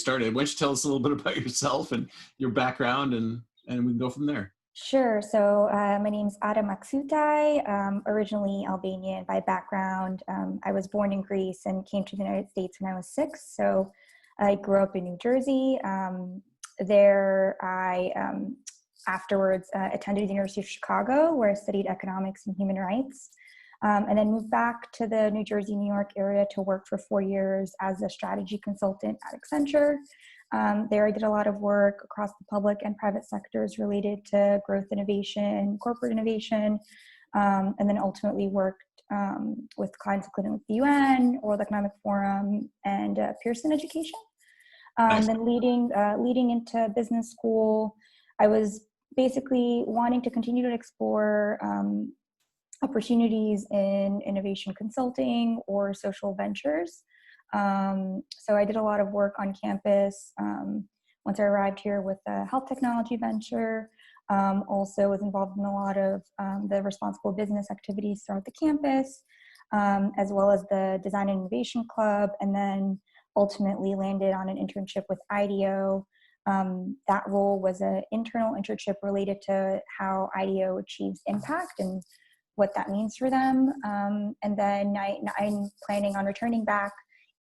started. Why don't you tell us a little bit about yourself and your background, and we can go from there. Sure. So my name's Maksutaj, originally Albanian by background. I was born in Greece and came to the United States when I was 6. So I grew up in New Jersey. There I afterwards attended the University of Chicago, where I studied economics and human rights. And then moved back to the New Jersey, New York area to work for 4 years as a strategy consultant at Accenture. There I did a lot of work across the public and private sectors related to growth innovation, corporate innovation, and then ultimately worked with clients including with the UN, World Economic Forum, and Pearson Education. Nice. Then leading into business school, I was basically wanting to continue to explore opportunities in innovation consulting or social ventures. So I did a lot of work on campus once I arrived here with a health technology venture. Also was involved in a lot of the responsible business activities throughout the campus, as well as the Design and Innovation Club, and then ultimately landed on an internship with IDEO. That role was an internal internship related to how IDEO achieves impact and what that means for them. And then I'm planning on returning back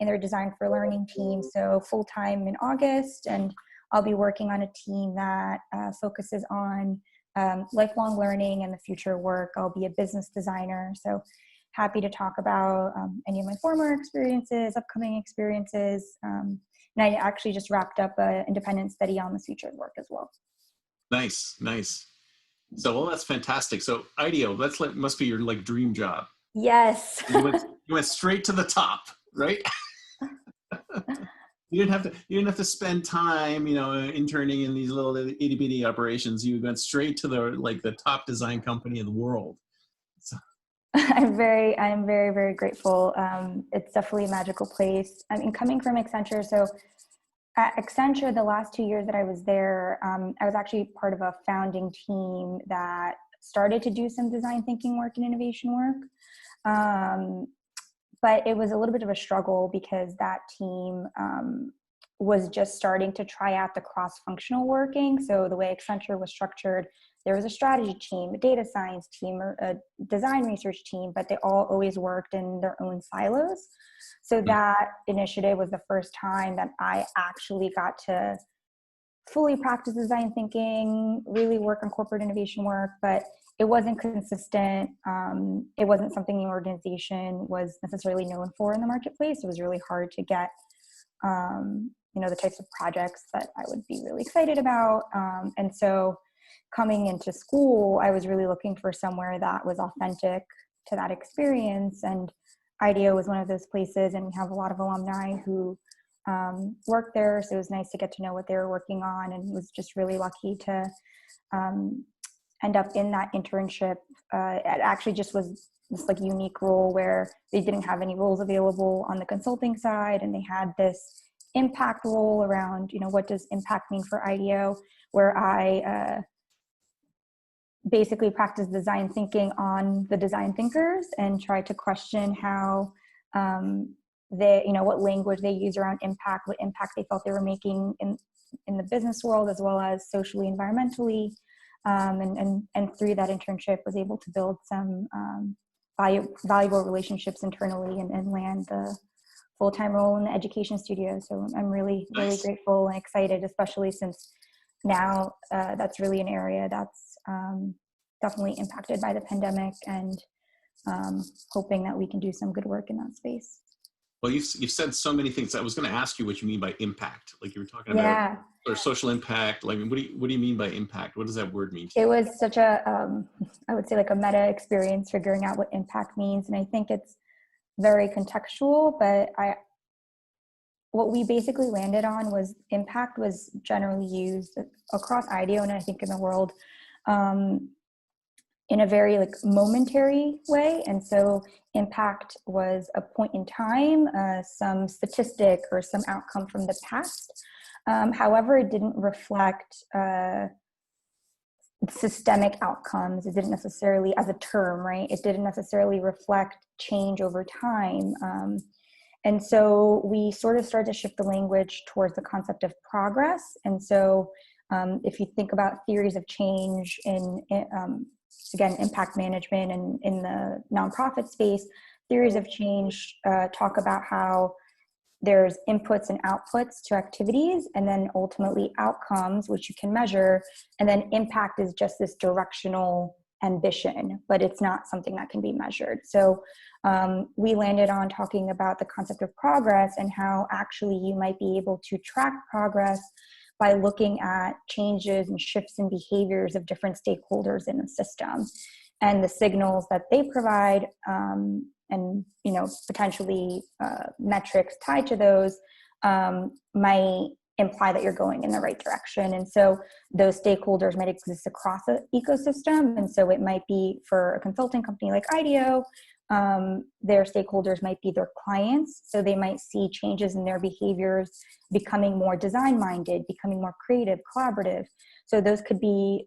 in their Design for Learning team, so full-time in August, and I'll be working on a team that focuses on lifelong learning and the future work. I'll be a business designer, so happy to talk about any of my former experiences, upcoming experiences, and I actually just wrapped up an independent study on the future work as well. Nice. So, well, that's fantastic. So IDEO, must be your like dream job. Yes. You went straight to the top, right? You didn't have to spend time, interning in these little itty bitty operations. You went straight to the top design company in the world. So. I'm very, very grateful. It's definitely a magical place. I mean, coming from Accenture, so at Accenture, the last 2 years that I was there, I was actually part of a founding team that started to do some design thinking work and innovation work. But it was a little bit of a struggle because that team was just starting to try out the cross-functional working. So the way Accenture was structured, there was a strategy team, a data science team, or a design research team, but they all always worked in their own silos. So that initiative was the first time that I actually got to fully practice design thinking, really work on corporate innovation work, but it wasn't consistent. It wasn't something the organization was necessarily known for in the marketplace. It was really hard to get, the types of projects that I would be really excited about. And so coming into school, I was really looking for somewhere that was authentic to that experience. And IDEO was one of those places, and we have a lot of alumni who work there. So it was nice to get to know what they were working on, and was just really lucky to end up in that internship. It actually just was this like unique role where they didn't have any roles available on the consulting side, and they had this impact role around, what does impact mean for IDEO, where I basically practice design thinking on the design thinkers and try to question how what language they use around impact, what impact they felt they were making in the business world, as well as socially, environmentally. And through that internship was able to build some valuable relationships internally and land the full-time role in the education studio. So I'm really grateful and excited, especially since now that's really an area that's definitely impacted by the pandemic, and hoping that we can do some good work in that space. Well, you've said so many things. I was going to ask you what you mean by impact, like you were talking about, or social impact. Like, what do you mean by impact? What does that word mean to you? It was such a, I would say, like a meta experience figuring out what impact means, and I think it's very contextual. But what we basically landed on was impact was generally used across IDEO, and I think in the world, in a very like momentary way. And so impact was a point in time, some statistic or some outcome from the past. However, it didn't reflect systemic outcomes. It didn't necessarily, as a term, right? It didn't necessarily reflect change over time. And so we sort of started to shift the language towards the concept of progress. And so if you think about theories of change in again, impact management and in the nonprofit space, theories of change talk about how there's inputs and outputs to activities, and then ultimately outcomes, which you can measure, and then impact is just this directional ambition, but it's not something that can be measured. So we landed on talking about the concept of progress and how actually you might be able to track progress by looking at changes and shifts in behaviors of different stakeholders in the system and the signals that they provide, and potentially metrics tied to those might imply that you're going in the right direction. And so those stakeholders might exist across the ecosystem. And so it might be for a consulting company like IDEO, their stakeholders might be their clients. So they might see changes in their behaviors becoming more design-minded, becoming more creative, collaborative. So those could be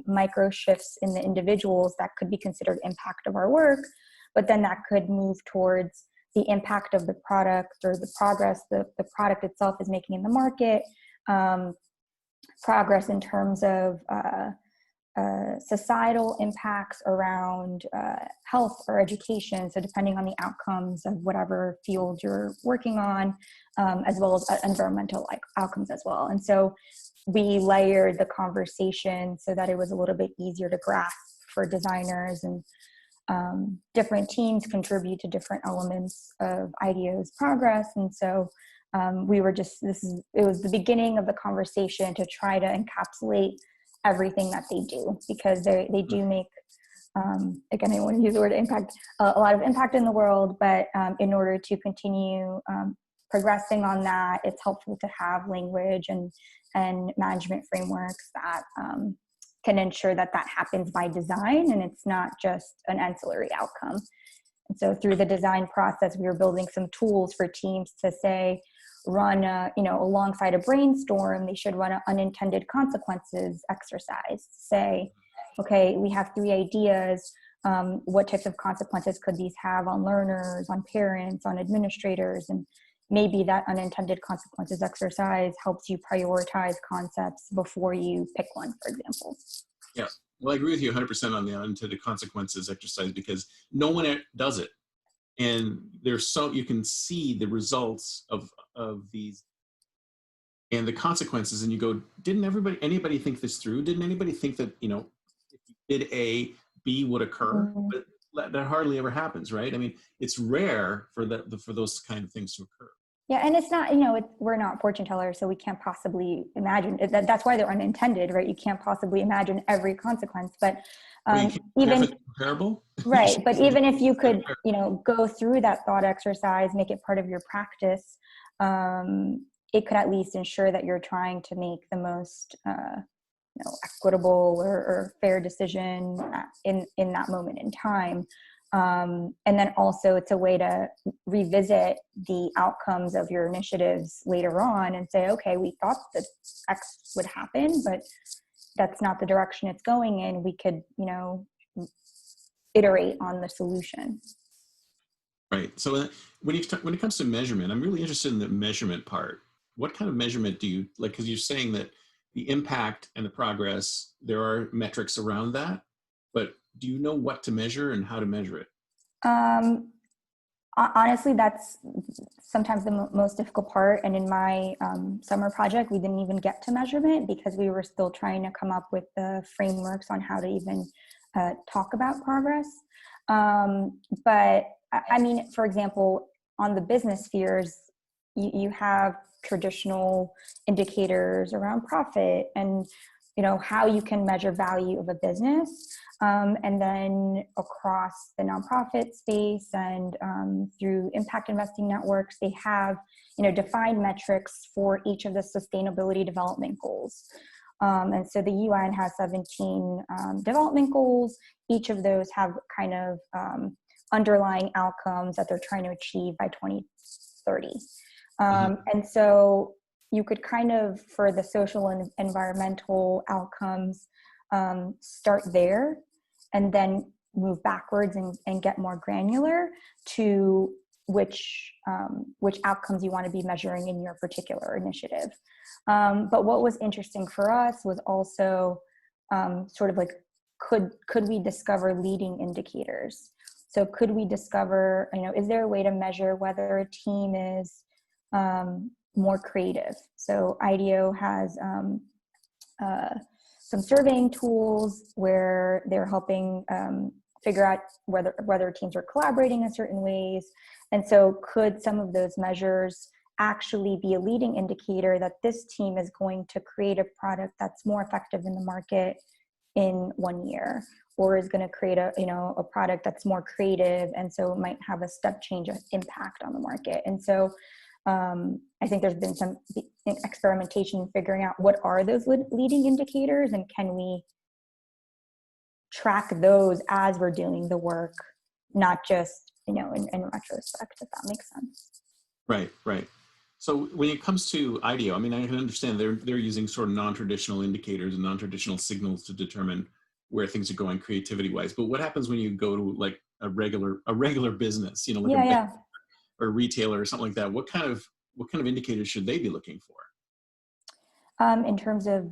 micro shifts in the individuals that could be considered impact of our work, but then that could move towards the impact of the product or the progress the product itself is making in the market, progress in terms of societal impacts around health or education. So depending on the outcomes of whatever field you're working on, as well as environmental outcomes as well. And so we layered the conversation so that it was a little bit easier to grasp for designers, and different teams contribute to different elements of IDEO's progress. And so we were just, it was the beginning of the conversation to try to encapsulate everything that they do, because they do make, again, I want to use the word impact, a lot of impact in the world, but in order to continue progressing on that, it's helpful to have language and management frameworks that can ensure that that happens by design and it's not just an ancillary outcome. And so through the design process, we were building some tools for teams to say, run alongside a brainstorm, they should run an unintended consequences exercise. Say, okay, we have 3 ideas. What types of consequences could these have on learners, on parents, on administrators? And maybe that unintended consequences exercise helps you prioritize concepts before you pick one, for example. Yeah, well, I agree with you 100% on the unintended consequences exercise, because no one does it. And you can see the results of these and the consequences, and you go, didn't anybody think this through? Didn't anybody think that, if you did A, B would occur? Mm-hmm. But that hardly ever happens, right? I mean, it's rare for those kind of things to occur. Yeah, and it's not, we're not fortune tellers, so we can't possibly imagine. That's why they're unintended, right? You can't possibly imagine every consequence, but even comparable, right. But even if you could, go through that thought exercise, make it part of your practice, it could at least ensure that you're trying to make the most, equitable or fair decision in that moment in time. And then also it's a way to revisit the outcomes of your initiatives later on and say, okay, we thought that X would happen, but that's not the direction it's going in. We could, iterate on the solution. Right. So when it comes to measurement, I'm really interested in the measurement part. What kind of measurement do you like? Because you're saying that the impact and the progress, there are metrics around that, but do you know what to measure and how to measure it? Honestly, that's sometimes the most difficult part. And in my summer project, we didn't even get to measurement because we were still trying to come up with the frameworks on how to even talk about progress. But I mean, for example, on the business spheres, you have traditional indicators around profit and how you can measure value of a business. And then across the nonprofit space and through impact investing networks, they have defined metrics for each of the sustainability development goals. And so the UN has 17 development goals. Each of those have kind of underlying outcomes that they're trying to achieve by 2030. And so you could kind of, for the social and environmental outcomes, start there and then move backwards and get more granular to which outcomes you want to be measuring in your particular initiative. But what was interesting for us was also sort of like, could we discover leading indicators? So could we discover, is there a way to measure whether a team is more creative? So IDEO has some surveying tools where they're helping figure out whether teams are collaborating in certain ways. And so could some of those measures actually be a leading indicator that this team is going to create a product that's more effective in the market in 1 year, or is going to create a product that's more creative, and so it might have a step change of impact on the market. And so I think there's been some experimentation in figuring out what are those leading indicators, and can we track those as we're doing the work, not just in retrospect, if that makes sense. Right. So when it comes to IDEO, I mean, I can understand they're using sort of non-traditional indicators and non-traditional signals to determine where things are going creativity-wise. But what happens when you go to like a regular business, like or a retailer or something like that? What kind of indicators should they be looking for? In terms of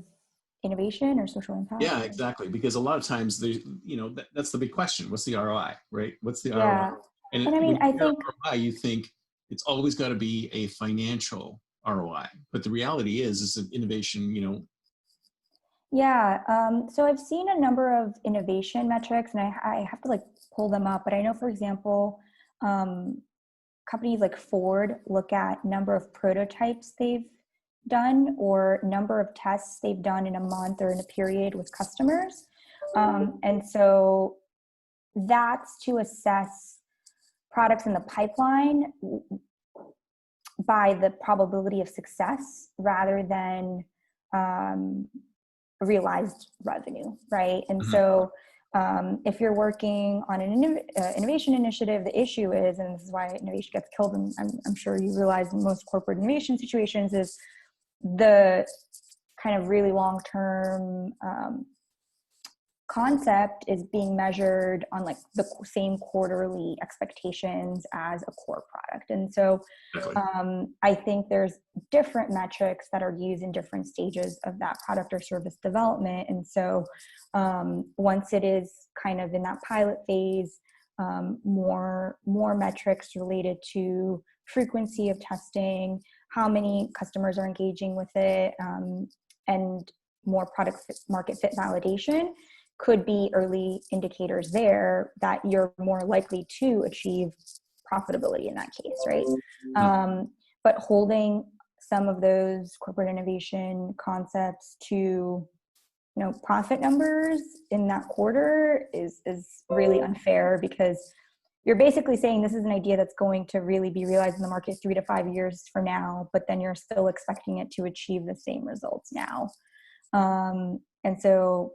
innovation or social impact? Yeah, exactly. Because a lot of times that's the big question. What's the ROI, right? What's the ROI? Yeah. And I mean, I think ROI, you think it's always got to be a financial ROI, but the reality is that innovation, Yeah. So I've seen a number of innovation metrics, and I have to like pull them up. But I know, for example, companies like Ford look at number of prototypes they've done or number of tests they've done in a month or in a period with customers. And so that's to assess products in the pipeline by the probability of success rather than realized revenue, right? And so if you're working on an innovation initiative, the issue is, and this is why innovation gets killed, and I'm sure you realize in most corporate innovation situations, is the kind of really long-term concept is being measured on like the same quarterly expectations as a core product. And so I think there's different metrics that are used in different stages of that product or service development. And so once it is kind of in that pilot phase, more metrics related to frequency of testing, how many customers are engaging with it, and more product market fit validation could be early indicators there that you're more likely to achieve profitability in that case, right? But holding some of those corporate innovation concepts to profit numbers in that quarter is really unfair, because you're basically saying this is an idea that's going to really be realized in the market 3 to 5 years from now, but then you're still expecting it to achieve the same results now. And so,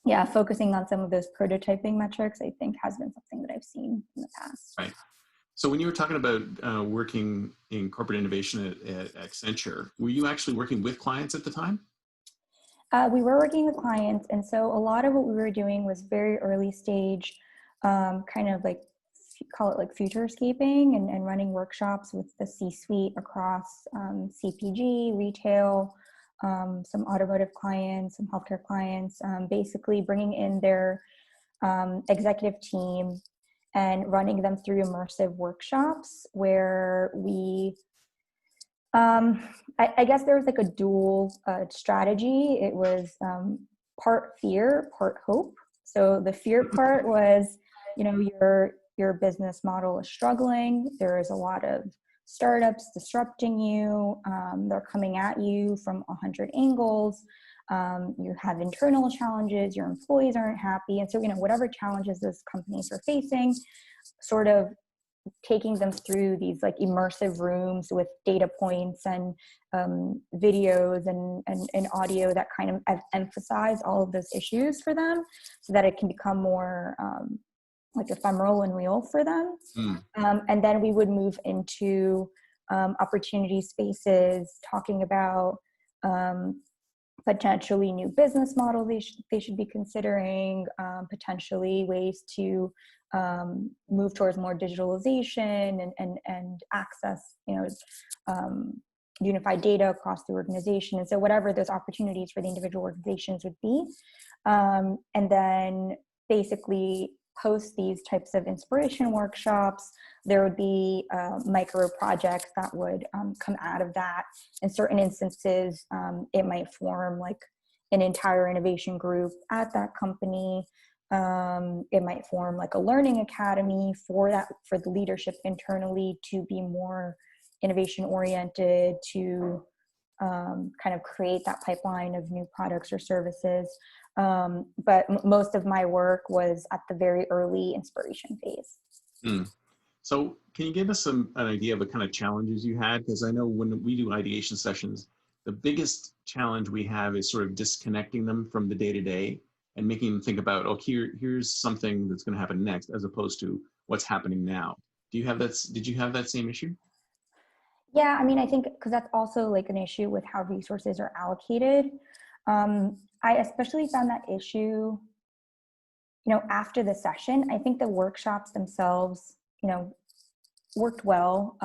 yeah, focusing on some of those prototyping metrics, I think, has been something that I've seen in the past. Right. So when you were talking about working in corporate innovation at Accenture, were you actually working with clients at the time? We were working with clients, and so a lot of what we were doing was very early stage, kind of like, call it like futurescaping, and running workshops with the C-suite across CPG, retail, some automotive clients, some healthcare clients, basically bringing in their executive team and running them through immersive workshops where we, I guess there was like a dual strategy. It was part fear, part hope. So the fear part was, your business model is struggling. There is a lot of startups disrupting you. They're coming at you from 100 angles. You have internal challenges. Your employees aren't happy. And so, whatever challenges those companies are facing, sort of taking them through these like immersive rooms with data points and videos and audio that kind of emphasize all of those issues for them, so that it can become more like ephemeral and real for them. And then we would move into opportunity spaces, talking about potentially new business model they should be considering, potentially ways to move towards more digitalization and access, unified data across the organization. And so whatever those opportunities for the individual organizations would be. And then basically post these types of inspiration workshops, there would be micro projects that would come out of that. In certain instances, it might form like an entire innovation group at that company. It might form like a learning academy for the leadership internally to be more innovation oriented, to kind of create that pipeline of new products or services. But most of my work was at the very early inspiration phase. So can you give us an idea of the kind of challenges you had? Because I know when we do ideation sessions, the biggest challenge we have is sort of disconnecting them from the day-to-day and making them think about, oh, here's something that's going to happen next, as opposed to what's happening now. Did you have that same issue? Yeah, I mean, I think because that's also like an issue with how resources are allocated. I especially found that issue, after the session. I think the workshops themselves, worked well,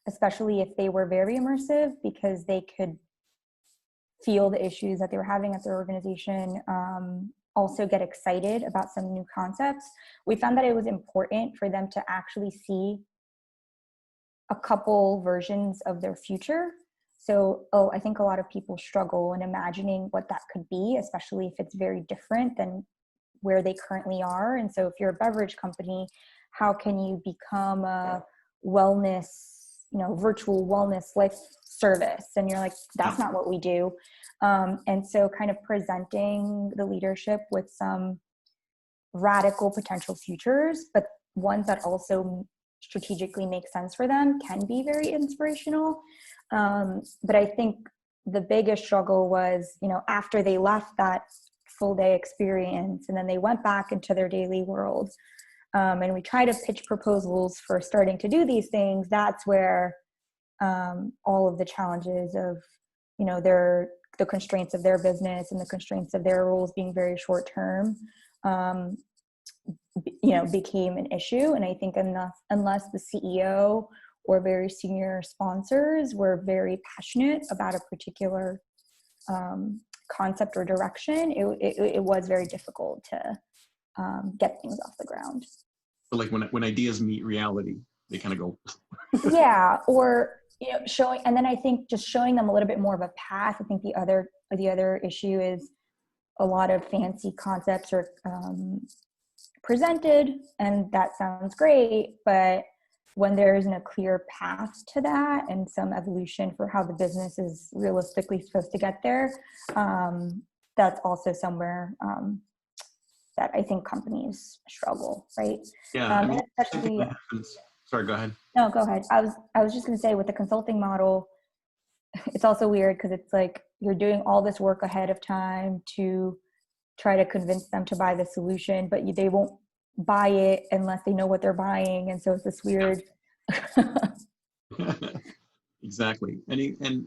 especially if they were very immersive, because they could feel the issues that they were having at their organization, also get excited about some new concepts. We found that it was important for them to actually see a couple versions of their future. So, I think a lot of people struggle in imagining what that could be, especially if it's very different than where they currently are. And so if you're a beverage company, how can you become a wellness, virtual wellness life service? And you're like, that's not what we do. And so kind of presenting the leadership with some radical potential futures, but ones that also strategically make sense for them, can be very inspirational. But I think the biggest struggle was, after they left that full day experience and then they went back into their daily world, and we try to pitch proposals for starting to do these things, that's where all of the challenges of, the constraints of their business and the constraints of their roles being very short term, became an issue. And I think unless the CEO or very senior sponsors were very passionate about a particular concept or direction, it was very difficult to get things off the ground. So like when ideas meet reality, they kind of go. Yeah, or showing, and then I think just showing them a little bit more of a path. I think the other issue is a lot of fancy concepts are presented, and that sounds great, but when there isn't a clear path to that and some evolution for how the business is realistically supposed to get there, that's also somewhere that I think companies struggle, right? Yeah, especially, sorry, go ahead. No, go ahead. I was just going to say, with the consulting model, it's also weird because it's like you're doing all this work ahead of time to try to convince them to buy the solution, but they won't buy it unless they know what they're buying. And so it's this weird. Exactly. And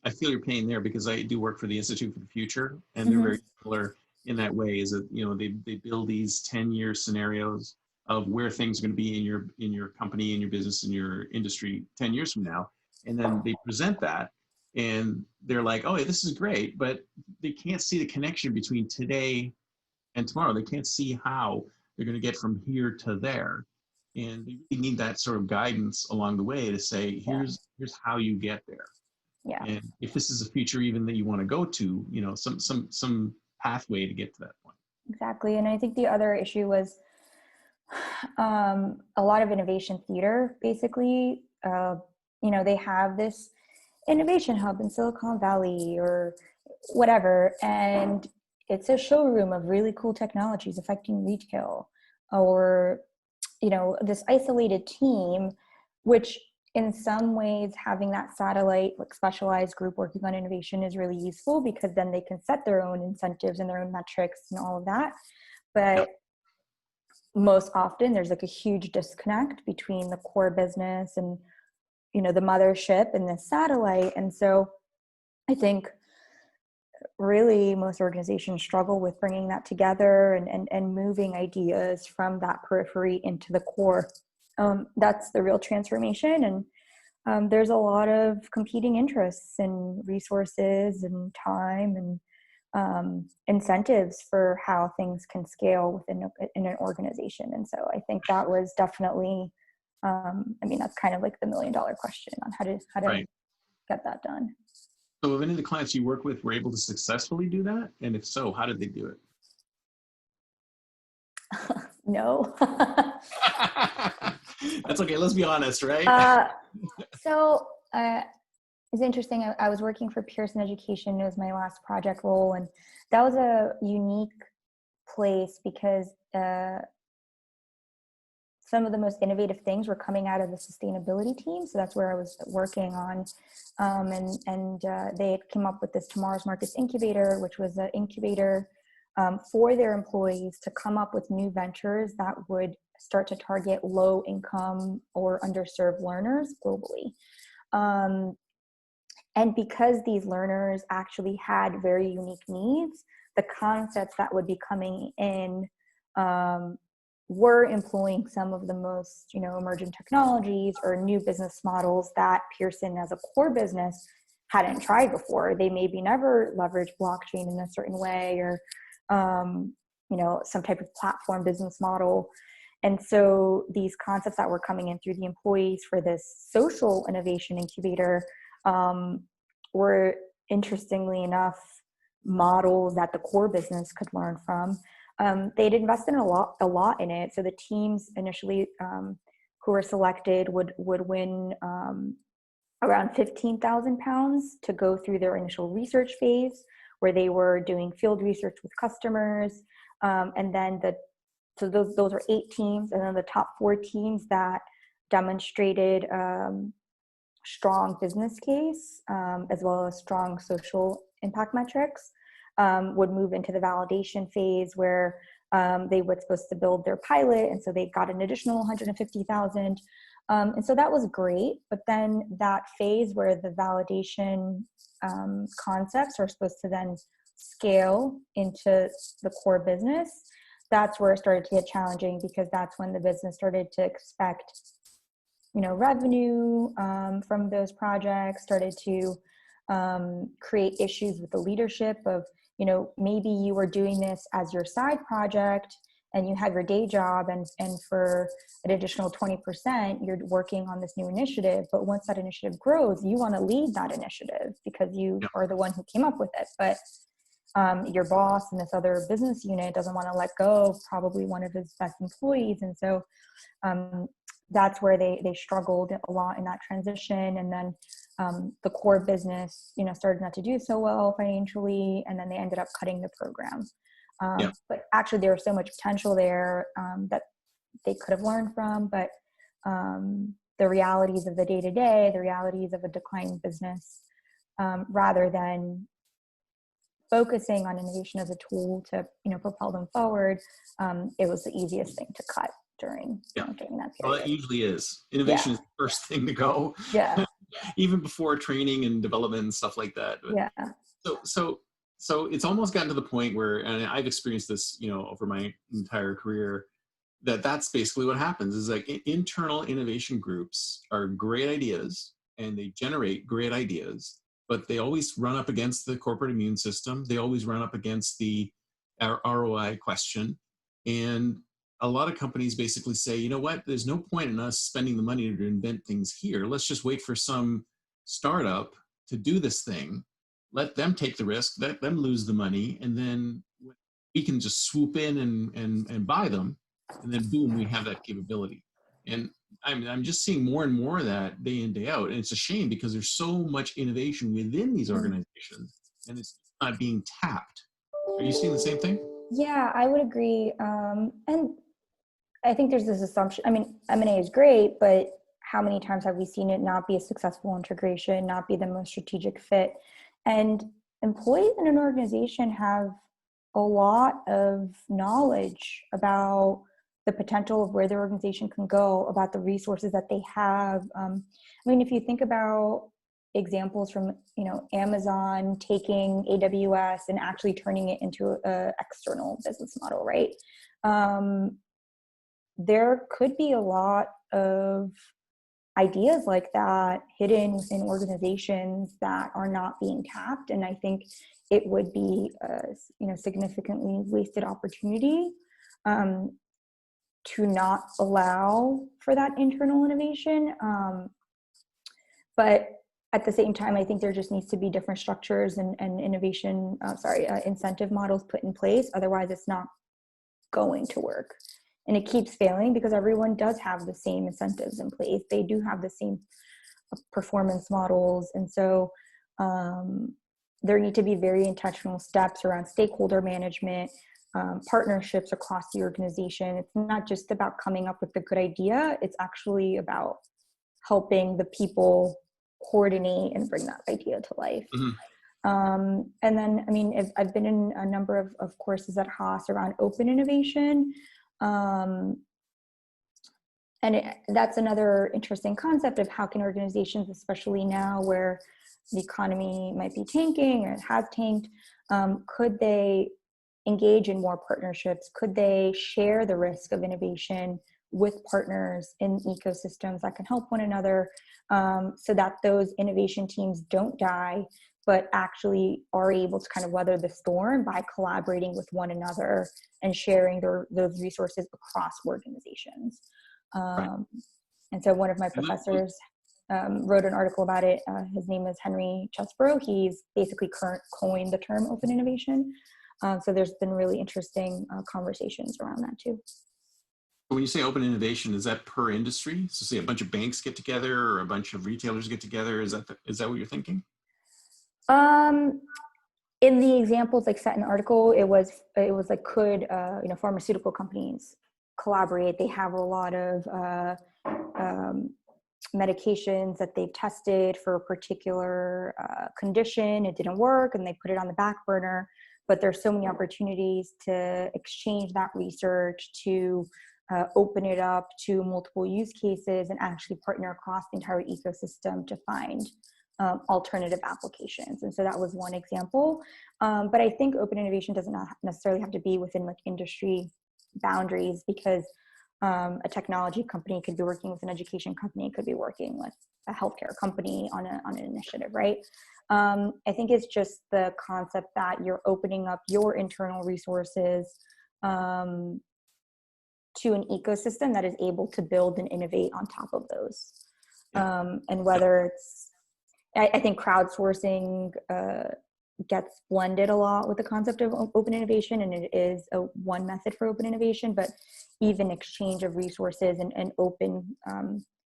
I feel your pain there, because I do work for the Institute for the Future, and they're very similar in that way. Is that, they build these 10-year scenarios of where things are going to be in your company, in your business, in your industry 10 years from now. And then they present that and they're like, oh, this is great, but they can't see the connection between today and tomorrow. They can't see how they're going to get from here to there. And they really need that sort of guidance along the way to say, here's how you get there. Yeah. And if this is a future even that you want to go to, some pathway to get to that point. Exactly. And I think the other issue was a lot of innovation theater, basically. They have this innovation hub in Silicon Valley or whatever, and it's a showroom of really cool technologies affecting retail, or this isolated team, which in some ways having that satellite, like specialized group working on innovation, is really useful, because then they can set their own incentives and their own metrics and all of that. But most often there's like a huge disconnect between the core business and the mothership and the satellite. And so I think really most organizations struggle with bringing that together and moving ideas from that periphery into the core. That's the real transformation. And there's a lot of competing interests and resources and time and incentives for how things can scale within in an organization. And so I think that was definitely, I mean, that's kind of like the $1 million question on how to Right. get that done. So have any of the clients you work with were able to successfully do that? And if so, how did they do it? No. That's okay. Let's be honest, right? So it's interesting. I was working for Pearson Education. It was my last project role. And that was a unique place because some of the most innovative things were coming out of the sustainability team. So that's where I was working on. They came up with this Tomorrow's Markets Incubator, which was an incubator for their employees to come up with new ventures that would start to target low income or underserved learners globally. And because these learners actually had very unique needs, the concepts that would be coming in were employing some of the most, emerging technologies or new business models that Pearson as a core business hadn't tried before. They maybe never leveraged blockchain in a certain way or, some type of platform business model. And so these concepts that were coming in through the employees for this social innovation incubator were, interestingly enough, models that the core business could learn from. They'd invested a lot in it. So the teams initially who were selected would win around £15,000 to go through their initial research phase, where they were doing field research with customers, and then so those are 8 teams, and then the top 4 teams that demonstrated strong business case as well as strong social impact metrics would move into the validation phase, where they were supposed to build their pilot, and so they got an additional $150,000. And so that was great, but then that phase where the validation concepts are supposed to then scale into the core business, that's where it started to get challenging, because that's when the business started to expect, revenue from those projects, started to create issues with the leadership of, maybe you were doing this as your side project and you have your day job, and for an additional 20%, you're working on this new initiative. But once that initiative grows, you want to lead that initiative because you are the one who came up with it. But your boss in this other business unit doesn't want to let go of probably one of his best employees. And so that's where they struggled a lot in that transition. And then the core business, started not to do so well financially, and then they ended up cutting the program. But actually there was so much potential there that they could have learned from, but the realities of the day-to-day, the realities of a declining business, rather than focusing on innovation as a tool to, propel them forward, it was the easiest thing to cut during that period. Well, it usually is. Innovation is the first thing to go. Even before training and development and stuff like that. But so it's almost gotten to the point where, and I've experienced this, over my entire career, that's basically what happens is like internal innovation groups are great ideas and they generate great ideas, but they always run up against the corporate immune system. They always run up against the ROI question. And a lot of companies basically say, you know what, there's no point in us spending the money to invent things here. Let's just wait for some startup to do this thing. Let them take the risk, let them lose the money, and then we can just swoop in and buy them. And then boom, we have that capability. And I'm just seeing more and more of that day in, day out. And it's a shame because there's so much innovation within these organizations and it's not being tapped. Are you seeing the same thing? Yeah, I would agree. And I think there's this assumption, M&A is great, but how many times have we seen it not be a successful integration, not be the most strategic fit? And employees in an organization have a lot of knowledge about the potential of where their organization can go, about the resources that they have. If you think about examples from, you know, Amazon taking AWS and actually turning it into a external business model, right? There could be a lot of ideas like that hidden within organizations that are not being tapped, and I think it would be a, you know, significantly wasted opportunity to not allow for that internal innovation. But at the same time, I think there just needs to be different structures and innovation, incentive models put in place. Otherwise, it's not going to work. And it keeps failing because everyone does have the same incentives in place. They do have the same performance models. And so there need to be very intentional steps around stakeholder management, partnerships across the organization. It's not just about coming up with a good idea. It's actually about helping the people coordinate and bring that idea to life. And then, I mean, I've been in a number of courses at Haas around open innovation. And that's another interesting concept of how can organizations, especially now where the economy might be tanking or it has tanked, could they engage in more partnerships? Could they share the risk of innovation with partners in ecosystems that can help one another, so that those innovation teams don't die, but actually are able to kind of weather the storm by collaborating with one another and sharing those resources across organizations. Right. And so one of my professors wrote an article about it. His name is Henry Chesbrough. He's basically coined the term open innovation. So there's been really interesting conversations around that too. When you say open innovation, is that per industry? So say a bunch of banks get together or a bunch of retailers get together. Is that what you're thinking? In the examples like set in the article, it was like, could you know, pharmaceutical companies collaborate? They have a lot of medications that they've tested for a particular condition. It didn't work, and they put it on the back burner. But there's so many opportunities to exchange that research, to open it up to multiple use cases, and actually partner across the entire ecosystem to find alternative applications. And so that was one example. But I think open innovation doesn't necessarily have to be within like industry boundaries, because a technology company could be working with an education company, could be working with a healthcare company on an initiative, right? I think it's just the concept that you're opening up your internal resources to an ecosystem that is able to build and innovate on top of those. And whether it's, I think crowdsourcing gets blended a lot with the concept of open innovation, and it is one method for open innovation, but even exchange of resources and open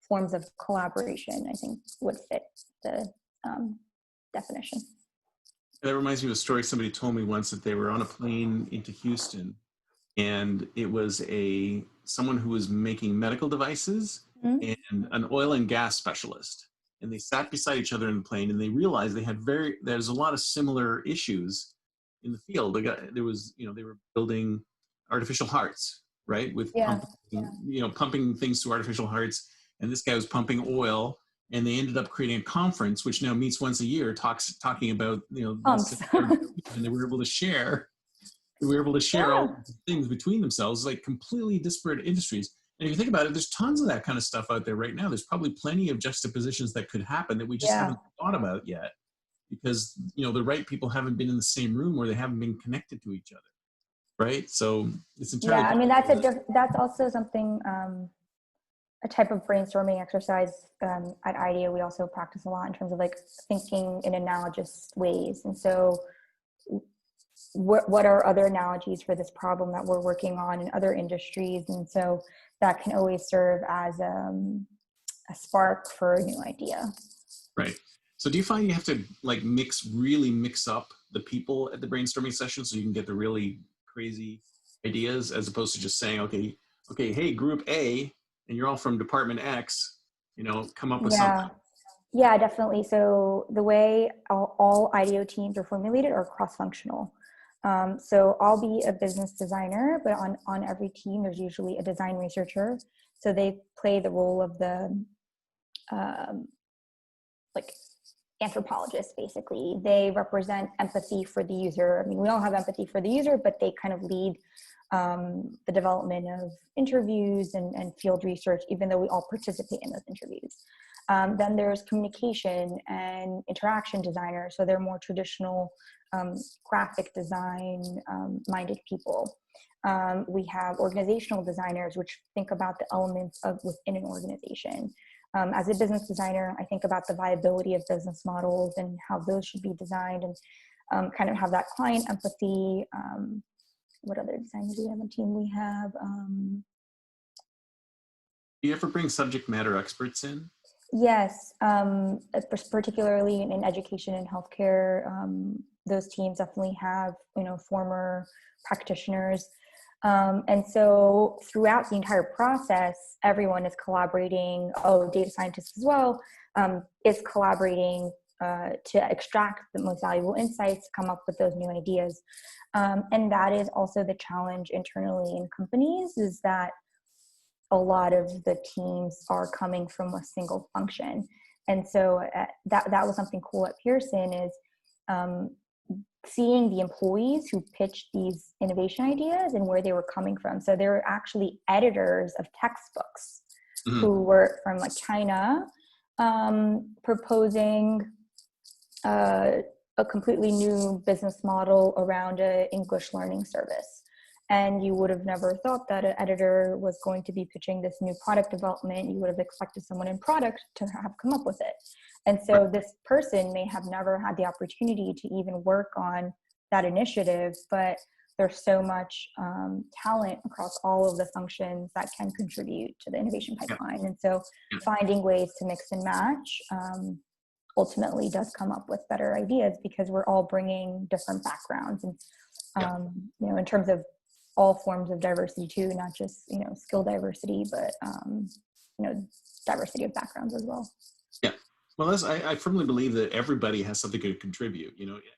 forms of collaboration, I think, would fit the definition. That reminds me of a story somebody told me once, that they were on a plane into Houston, and it was someone who was making medical devices and an oil and gas specialist. And they sat beside each other in the plane, and they realized there's a lot of similar issues in the field. They were building artificial hearts, right? With pumping things through artificial hearts. And this guy was pumping oil, and they ended up creating a conference, which now meets once a year, talking about, and they were able to share. All these things between themselves, like completely disparate industries. And if you think about it, there's tons of that kind of stuff out there right now. There's probably plenty of juxtapositions that could happen that we just haven't thought about yet, because the right people haven't been in the same room, or they haven't been connected to each other, right? So it's entirely. Yeah, I mean, that's also something, a type of brainstorming exercise at IDEO we also practice a lot, in terms of like thinking in analogous ways. And so what are other analogies for this problem that we're working on in other industries? And so that can always serve as a spark for a new idea. Right. So do you find you have to really mix up the people at the brainstorming session so you can get the really crazy ideas, as opposed to just saying, okay, hey, group A, and you're all from department X, come up with something? Yeah, definitely. So the way all IDEO teams are formulated are cross-functional. So I'll be a business designer, but on every team, there's usually a design researcher. So they play the role of the anthropologists, basically. They represent empathy for the user. I mean, we all have empathy for the user, but they kind of lead the development of interviews and field research, even though we all participate in those interviews. Then there's communication and interaction designers. So they're more traditional graphic design minded people. We have organizational designers, which think about the elements of within an organization. As a business designer, I think about the viability of business models and how those should be designed, and kind of have that client empathy. What other designers do we have on the team? We have. Do you ever bring subject matter experts in? Yes, particularly in education and healthcare, those teams definitely have, former practitioners. And so throughout the entire process, everyone is collaborating. Data scientists as well, is collaborating to extract the most valuable insights, come up with those new ideas. And that is also the challenge internally in companies, is that a lot of the teams are coming from a single function. And so that was something cool at Pearson, is seeing the employees who pitched these innovation ideas and where they were coming from. So there were actually editors of textbooks who were from like China, proposing a completely new business model around an English learning service. And you would have never thought that an editor was going to be pitching this new product development. You would have expected someone in product to have come up with it. And so this person may have never had the opportunity to even work on that initiative, but there's so much talent across all of the functions that can contribute to the innovation pipeline. And so finding ways to mix and match ultimately does come up with better ideas, because we're all bringing different backgrounds, and in terms of all forms of diversity too, not just skill diversity, but diversity of backgrounds as well. Yeah, well, I firmly believe that everybody has something to contribute.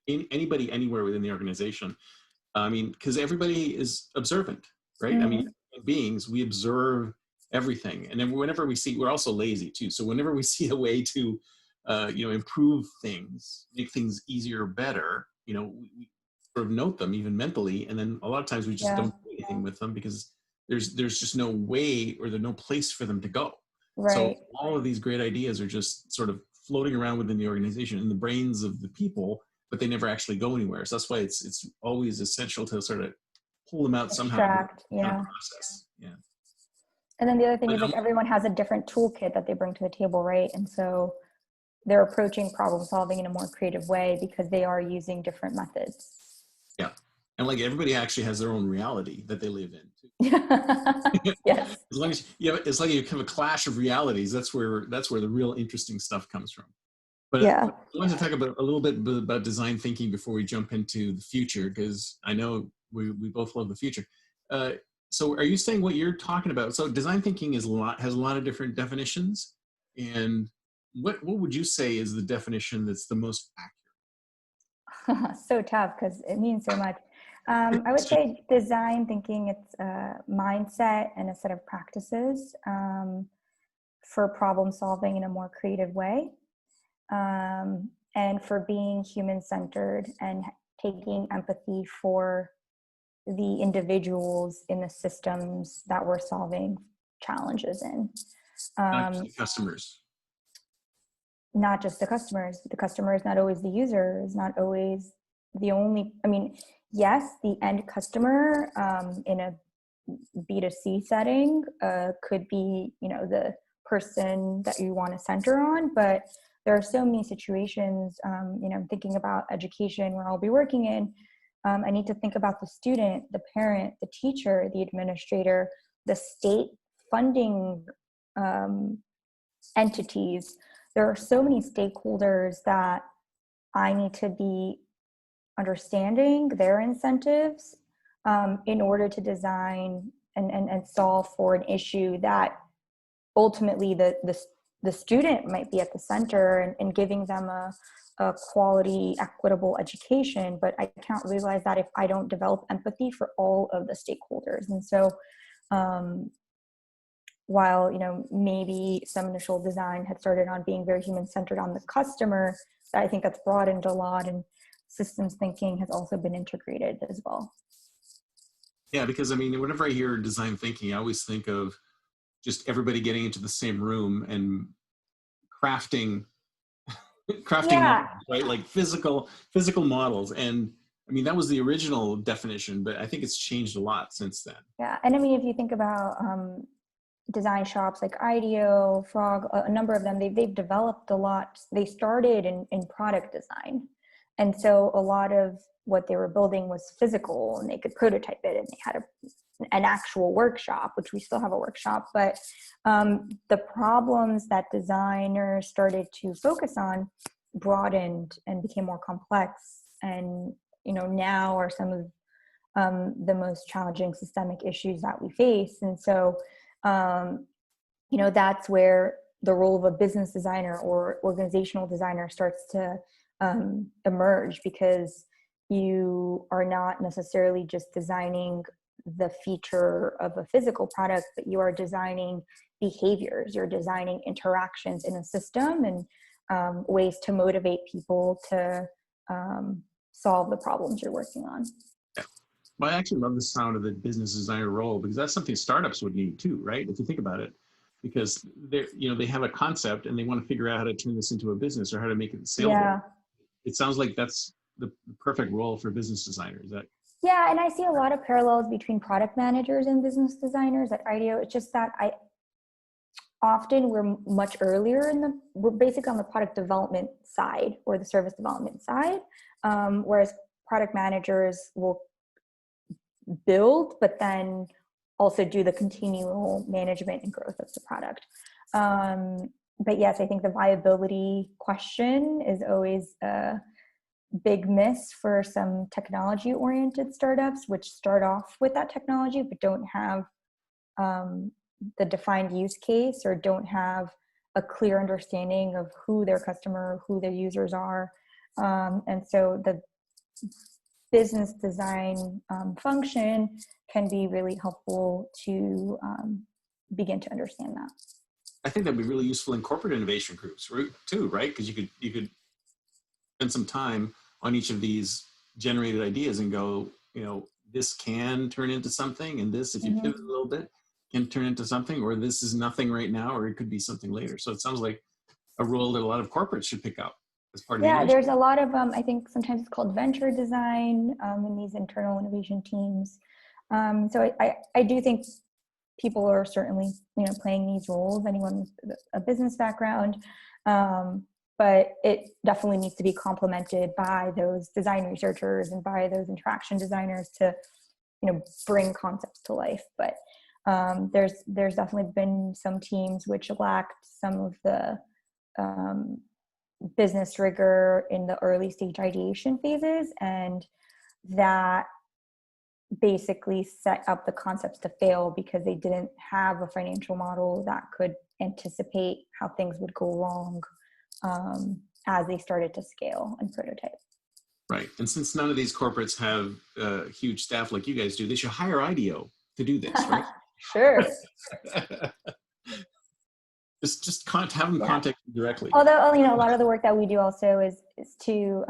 Anybody anywhere within the organization. I mean, because everybody is observant, right? I mean, beings, we observe everything, and then whenever we see, we're also lazy too. So whenever we see a way to improve things, make things easier, better, we sort of note them even mentally, and then a lot of times we just don't do anything with them because there's just no way, or there's no place for them to go. Right. So all of these great ideas are just sort of floating around within the organization in the brains of the people, but they never actually go anywhere. So that's why it's always essential to sort of pull them out somehow. Extract, process. Yeah. And then the other thing is, like, everyone has a different toolkit that they bring to the table, right? And so they're approaching problem solving in a more creative way because they are using different methods. Yeah. And like everybody actually has their own reality that they live in too. Yes. As long as it's like you have a clash of realities, that's where the real interesting stuff comes from. But I wanted to talk a little bit about design thinking before we jump into the future, because I know we both love the future. So are you saying what you're talking about? So design thinking has a lot of different definitions, and what would you say is the definition that's the most accurate? So tough because it means so much. I would say design thinking, it's a mindset and a set of practices for problem solving in a more creative way, and for being human-centered and taking empathy for the individuals in the systems that we're solving challenges in. Not just the customers. Not just the customers. The customer is not always the user, is not always the only, yes, the end customer in a B2C setting could be, the person that you want to center on, but there are so many situations, I'm thinking about education where I'll be working in. I need to think about the student, the parent, the teacher, the administrator, the state funding entities. There are so many stakeholders that I need to be understanding their incentives in order to design and solve for an issue that ultimately the student might be at the center, and giving them a quality, equitable education. But I can't realize that if I don't develop empathy for all of the stakeholders. And so while maybe some initial design had started on being very human-centered on the customer, I think that's broadened a lot, and systems thinking has also been integrated as well. Yeah, because I mean, whenever I hear design thinking, I always think of just everybody getting into the same room and crafting Yeah, models, right? Like physical models. And I mean, that was the original definition, but I think it's changed a lot since then. yeah. And I mean, if you think about design shops like IDEO, Frog, a number of them, they've developed a lot. They started in product design. And so a lot of what they were building was physical, and they could prototype it, and they had an actual workshop, which we still have a workshop. But the problems that designers started to focus on broadened and became more complex. And, now are some of the most challenging systemic issues that we face. And so, that's where the role of a business designer or organizational designer starts to emerge, because you are not necessarily just designing the feature of a physical product, but you are designing behaviors, you're designing interactions in a system, and ways to motivate people to solve the problems you're working on. Yeah. Well, I actually love the sound of the business designer role, because that's something startups would need too, right? If you think about it, because they have a concept and they want to figure out how to turn this into a business or how to make it saleable. Yeah. It sounds like that's the perfect role for business designers. Yeah, and I see a lot of parallels between product managers and business designers at IDEO. It's just that we're much earlier we're basically on the product development side or the service development side, whereas product managers will build, but then also do the continual management and growth of the product. But yes, I think the viability question is always a big miss for some technology-oriented startups, which start off with that technology, but don't have the defined use case, or don't have a clear understanding of who their customer, who their users are. And so the business design function can be really helpful to begin to understand that. I think that'd be really useful in corporate innovation groups too, right? Because you could spend some time on each of these generated ideas and go, this can turn into something, and this, if you pivot a little bit, can turn into something, or this is nothing right now, or it could be something later. So it sounds like a role that a lot of corporates should pick up as part of the there's a lot of, I think sometimes it's called venture design in these internal innovation teams. So I do think people are certainly, playing these roles, anyone with a business background, but it definitely needs to be complemented by those design researchers and by those interaction designers to, bring concepts to life. But there's definitely been some teams which lacked some of the business rigor in the early stage ideation phases, and that basically set up the concepts to fail because they didn't have a financial model that could anticipate how things would go wrong as they started to scale and prototype. Right. And since none of these corporates have a huge staff like you guys do, they should hire IDEO to do this, right? Sure. just have them contact you directly. Although, a lot of the work that we do also is to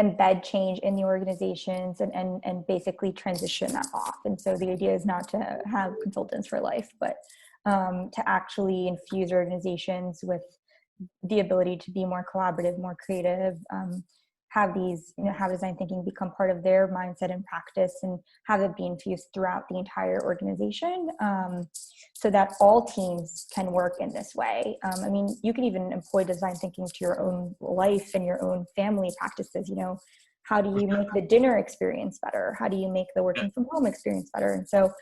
embed change in the organizations and basically transition that off. And so the idea is not to have consultants for life, but to actually infuse organizations with the ability to be more collaborative, more creative, have these, have design thinking become part of their mindset and practice, and have it be infused throughout the entire organization, so that all teams can work in this way. I mean, you can even employ design thinking to your own life and your own family practices. How do you make the dinner experience better? How do you make the working from home experience better? And so,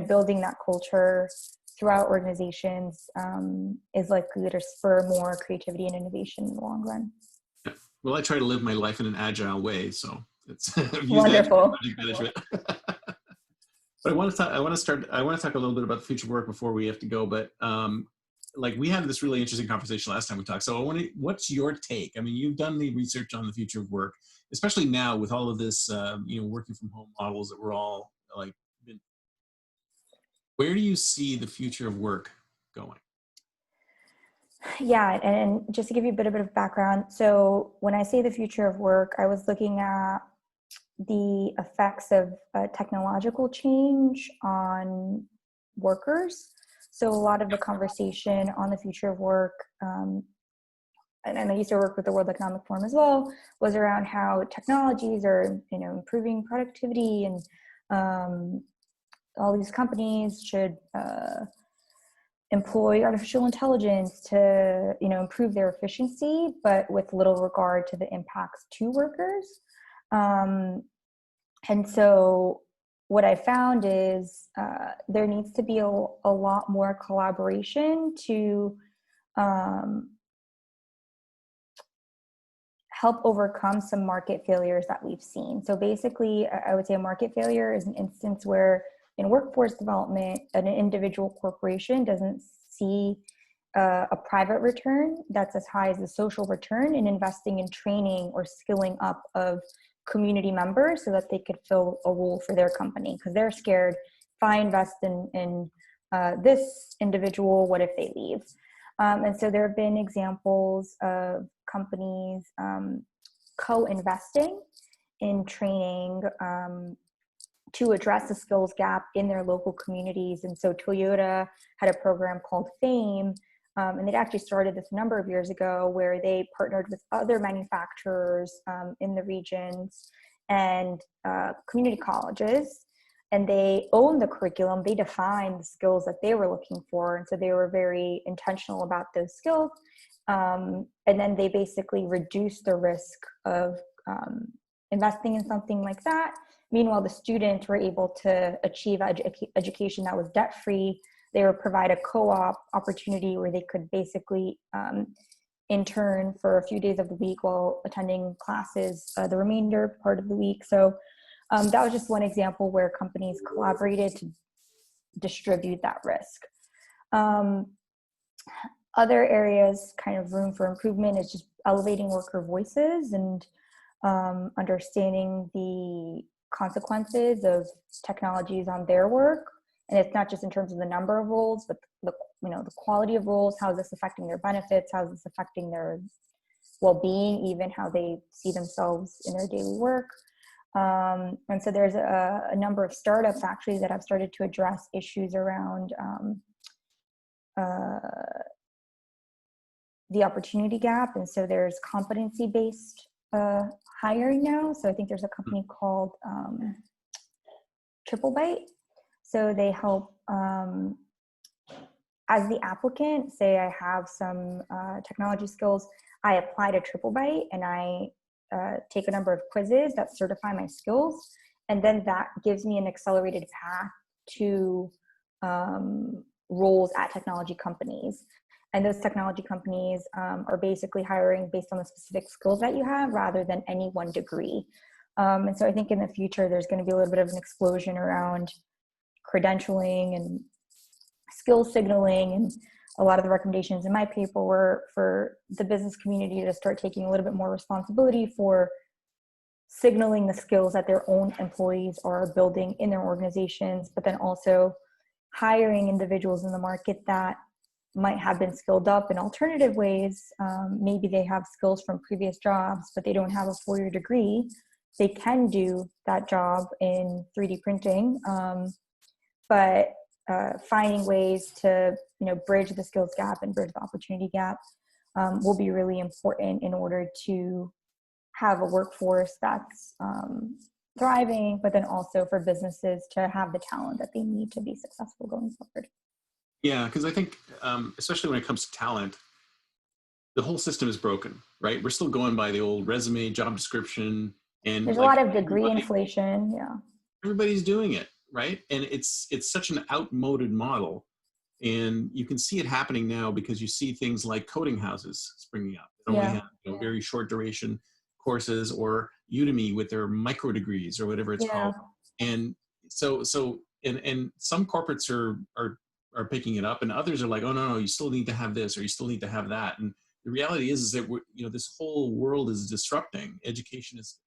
building that culture throughout organizations is likely to spur more creativity and innovation in the long run. Yeah. Well, I try to live my life in an agile way, so it's wonderful. But I want to talk a little bit about the future of work before we have to go. But we had this really interesting conversation last time we talked. So what's your take? I mean, you've done the research on the future of work, especially now with all of this, working from home models that we're all where do you see the future of work going? Yeah, and just to give you a bit of background, so when I say the future of work, I was looking at the effects of technological change on workers. So a lot of the conversation on the future of work, and I used to work with the World Economic Forum as well, was around how technologies are, improving productivity, and all these companies should employ artificial intelligence to, improve their efficiency, but with little regard to the impacts to workers. And so what I found is there needs to be a lot more collaboration to help overcome some market failures that we've seen. So basically, I would say a market failure is an instance where in workforce development, an individual corporation doesn't see a private return that's as high as the social return in investing in training or skilling up of community members so that they could fill a role for their company, because they're scared, if I invest in this individual, what if they leave? And so there have been examples of companies co-investing in training to address the skills gap in their local communities. And so Toyota had a program called FAME, and they'd actually started this a number of years ago, where they partnered with other manufacturers in the regions and community colleges, and they owned the curriculum. They defined the skills that they were looking for, and so they were very intentional about those skills. And then they basically reduced the risk of investing in something like that. Meanwhile, the students were able to achieve education that was debt-free. They were provide a co-op opportunity where they could basically intern for a few days of the week while attending classes the remainder part of the week. So that was just one example where companies collaborated to distribute that risk. Other areas, kind of room for improvement, is just elevating worker voices and understanding the consequences of technologies on their work. And it's not just in terms of the number of roles, but the quality of roles. How is this affecting their benefits? How is this affecting their well-being, even how they see themselves in their daily work? And so there's a number of startups actually that have started to address issues around the opportunity gap. And so there's competency-based hiring now. So I think there's a company called TripleByte. So they help, as the applicant, say I have some technology skills, I apply to TripleByte and I take a number of quizzes that certify my skills. And then that gives me an accelerated path to roles at technology companies. And those technology companies are basically hiring based on the specific skills that you have rather than any one degree. And so I think in the future, there's going to be a little bit of an explosion around credentialing and skill signaling. And a lot of the recommendations in my paper were for the business community to start taking a little bit more responsibility for signaling the skills that their own employees are building in their organizations, but then also hiring individuals in the market that might have been skilled up in alternative ways. Maybe they have skills from previous jobs, but they don't have a 4-year degree. They can do that job in 3D printing, but finding ways to bridge the skills gap and bridge the opportunity gap will be really important in order to have a workforce that's thriving, but then also for businesses to have the talent that they need to be successful going forward. Yeah, because I think, especially when it comes to talent, the whole system is broken, right? We're still going by the old resume, job description, and there's a lot of degree inflation. Yeah, everybody's doing it, right? And it's such an outmoded model, and you can see it happening now because you see things like coding houses springing up. They only have very short duration courses, or Udemy with their micro degrees or whatever it's called. And so and some corporates are picking it up, and others are like, oh no, you still need to have this, or you still need to have that. And the reality is that this whole world is disrupting. Education is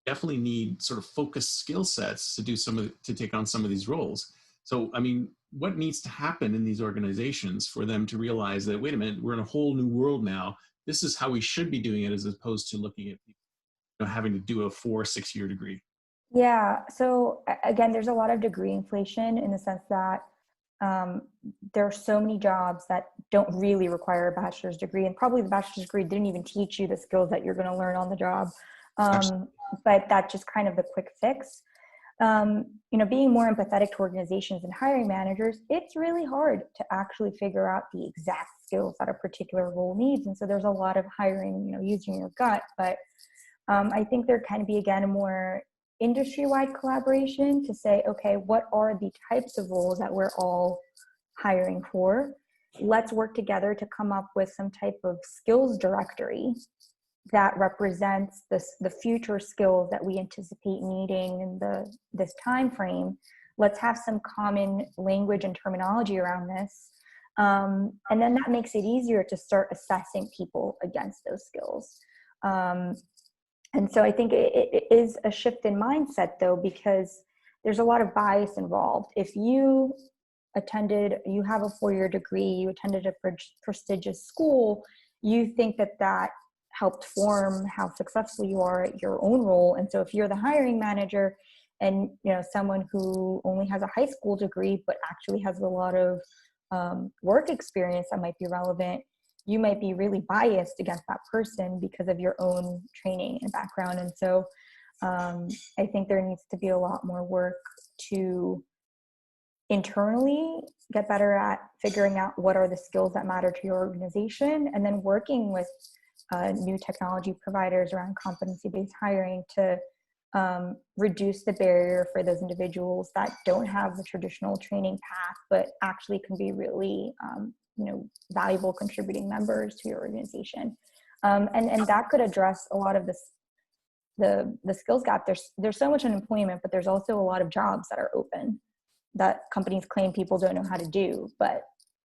definitely need sort of focused skill sets to take on some of these roles. So I mean, what needs to happen in these organizations for them to realize that, wait a minute, we're in a whole new world now. This is how we should be doing it, as opposed to looking at people, having to do a 4 or 6 year degree. Yeah. So again, there's a lot of degree inflation in the sense that there are so many jobs that don't really require a bachelor's degree, and probably the bachelor's degree didn't even teach you the skills that you're going to learn on the job. But that's just kind of the quick fix. Being more empathetic to organizations and hiring managers, it's really hard to actually figure out the exact skills that a particular role needs. And so there's a lot of hiring, using your gut. But I think there can be, again, a more industry-wide collaboration to say, okay, what are the types of roles that we're all hiring for? Let's work together to come up with some type of skills directory that represents the future skills that we anticipate needing in this time frame. Let's have some common language and terminology around this. And then that makes it easier to start assessing people against those skills. And so I think it is a shift in mindset, though, because there's a lot of bias involved. If you have a 4-year degree, you attended a prestigious school, you think that helped form how successful you are at your own role. And so if you're the hiring manager and someone who only has a high school degree but actually has a lot of work experience that might be relevant, you might be really biased against that person because of your own training and background. And so I think there needs to be a lot more work to internally get better at figuring out what are the skills that matter to your organization, and then working with new technology providers around competency-based hiring to reduce the barrier for those individuals that don't have the traditional training path, but actually can be really valuable contributing members to your organization. And that could address a lot of the skills gap. There's so much unemployment, but there's also a lot of jobs that are open that companies claim people don't know how to do, but